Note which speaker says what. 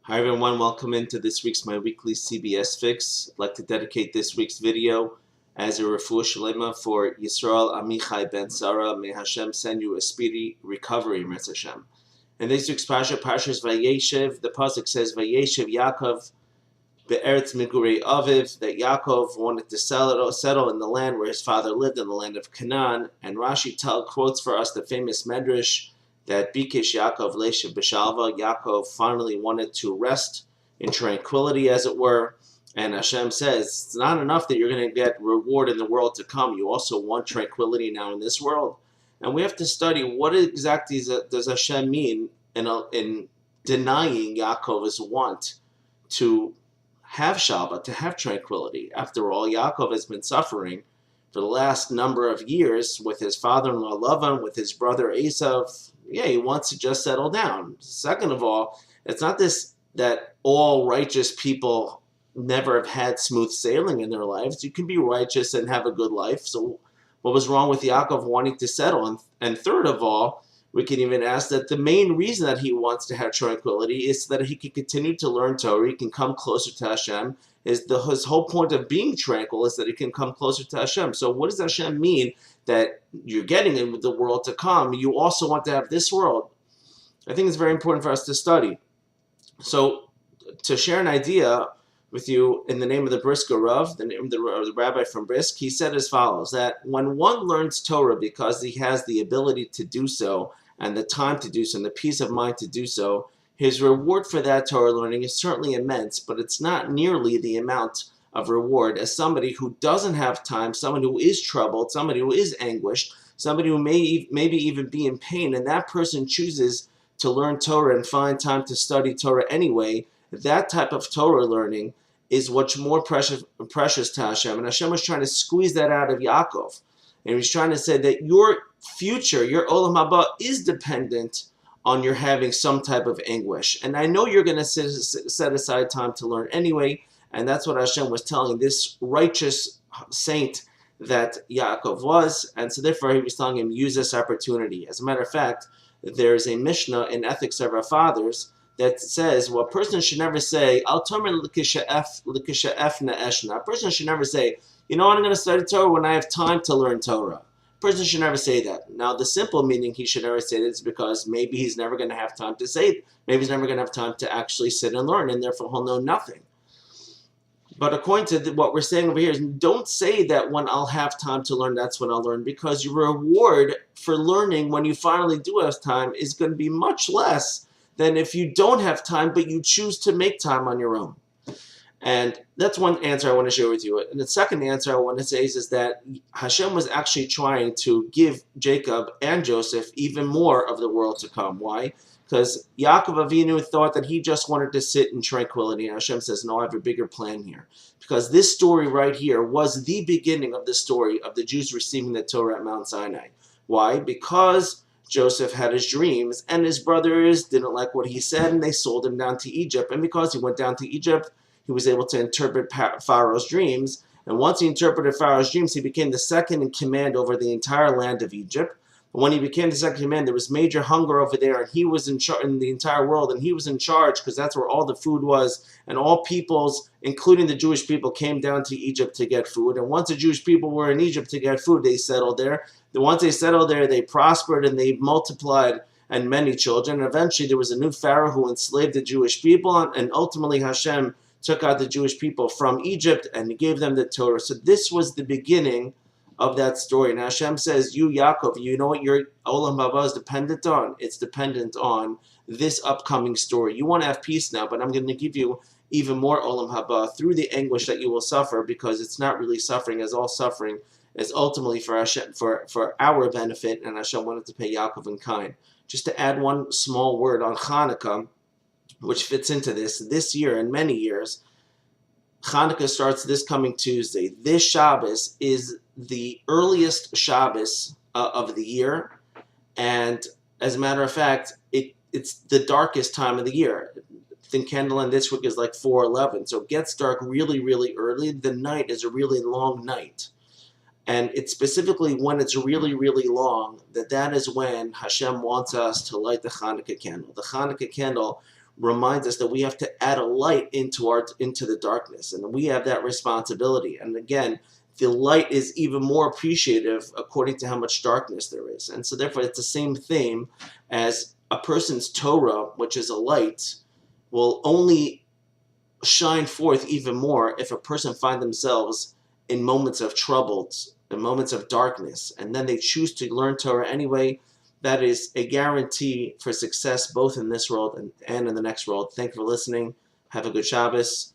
Speaker 1: Hi everyone, welcome into this week's My Weekly CBS Fix. I'd like to dedicate this week's video as a refuah shalema for Yisrael Amichai ben Sarah. May Hashem send you a speedy recovery, Mirz Hashem. In this week's Parsha, Parshas Vayeshev, the pasuk says, Vayeshev Yaakov be'eretz migurei aviv, that Yaakov wanted to settle in the land where his father lived, in the land of Canaan. And Rashi quotes for us the famous medrash that Bikesh Yaakov Leshev B'Shalva, Yaakov finally wanted to rest in tranquility, as it were. And Hashem says, it's not enough that you're going to get reward in the world to come. You also want tranquility now in this world. And we have to study what exactly does Hashem mean in denying Yaakov's want to have Shalva, to have tranquility. After all, Yaakov has been suffering for the last number of years with his father-in-law Lavan, with his brother Esav. Yeah, he wants to just settle down. Second of all, it's not this that all righteous people never have had smooth sailing in their lives. You can be righteous and have a good life. So what was wrong with Yaakov wanting to settle? And third of all, we can even ask that the main reason that he wants to have tranquility is so that he can continue to learn Torah, he can come closer to Hashem. His whole point of being tranquil is that he can come closer to Hashem. So what does Hashem mean that you're getting in the world to come? You also want to have this world. I think it's very important for us to study. So to share an idea with you in the name of the Brisker Rav, the name of the rabbi from Brisk, he said as follows, that when one learns Torah because he has the ability to do so and the time to do so and the peace of mind to do so, his reward for that Torah learning is certainly immense, but it's not nearly the amount of reward as somebody who doesn't have time, someone who is troubled, somebody who is anguished, somebody who maybe even be in pain, and that person chooses to learn Torah and find time to study Torah anyway. That type of Torah learning is what's more precious to Hashem. And Hashem was trying to squeeze that out of Yaakov. And he's trying to say that your future, your Olam Haba, is dependent on your having some type of anguish. And I know you're going to set aside time to learn anyway. And that's what Hashem was telling this righteous saint that Yaakov was. And so therefore he was telling him, use this opportunity. As a matter of fact, there's a Mishnah in Ethics of Our Fathers that says, well, a person should never say, a person should never say, you know what, I'm going to study Torah when I have time to learn Torah. A person should never say that. Now, the simple meaning he should never say that is because maybe he's never going to have time to say it. Maybe he's never going to have time to actually sit and learn, and therefore he'll know nothing. But according to what we're saying over here, is don't say that when I'll have time to learn, that's when I'll learn, because your reward for learning when you finally do have time is going to be much less than if you don't have time, but you choose to make time on your own. And that's one answer I want to share with you. And the second answer I want to say is that Hashem was actually trying to give Jacob and Joseph even more of the world to come. Why? Because Yaakov Avinu thought that he just wanted to sit in tranquility. And Hashem says, no, I have a bigger plan here. Because this story right here was the beginning of the story of the Jews receiving the Torah at Mount Sinai. Why? Because Joseph had his dreams, and his brothers didn't like what he said, and they sold him down to Egypt. And because he went down to Egypt, he was able to interpret Pharaoh's dreams. And once he interpreted Pharaoh's dreams, he became the second in command over the entire land of Egypt. And when he became the second in command, there was major hunger over there, and he was in charge in the entire world, and he was in charge because that's where all the food was. And all peoples, including the Jewish people, came down to Egypt to get food. And once the Jewish people were in Egypt to get food, they settled there. Once they settled there, they prospered and they multiplied and many children. And eventually there was a new Pharaoh who enslaved the Jewish people, and ultimately Hashem took out the Jewish people from Egypt and gave them the Torah. So this was the beginning of that story. And Hashem says, you, Yaakov, you know what your Olam Haba is dependent on? It's dependent on this upcoming story. You want to have peace now, but I'm going to give you even more Olam Haba through the anguish that you will suffer, because it's not really suffering, as all suffering is ultimately for Hashem, for our benefit, and Hashem wanted to pay Yaakov in kind. Just to add one small word on Hanukkah, which fits into this year and many years, Hanukkah starts this coming Tuesday. This Shabbos is the earliest Shabbos of the year, and as a matter of fact, it's the darkest time of the year. I think candleline this week is like 4:11, so it gets dark really, really early. The night is a really long night. And it's specifically when it's really, really long that is when Hashem wants us to light the Hanukkah candle. The Hanukkah candle reminds us that we have to add a light into the darkness, and we have that responsibility. And again, the light is even more appreciative according to how much darkness there is. And so therefore it's the same theme as a person's Torah, which is a light, will only shine forth even more if a person finds themselves in moments of trouble, in moments of darkness, and then they choose to learn Torah anyway. That is a guarantee for success both in this world and in the next world. Thank you for listening. Have a good Shabbos.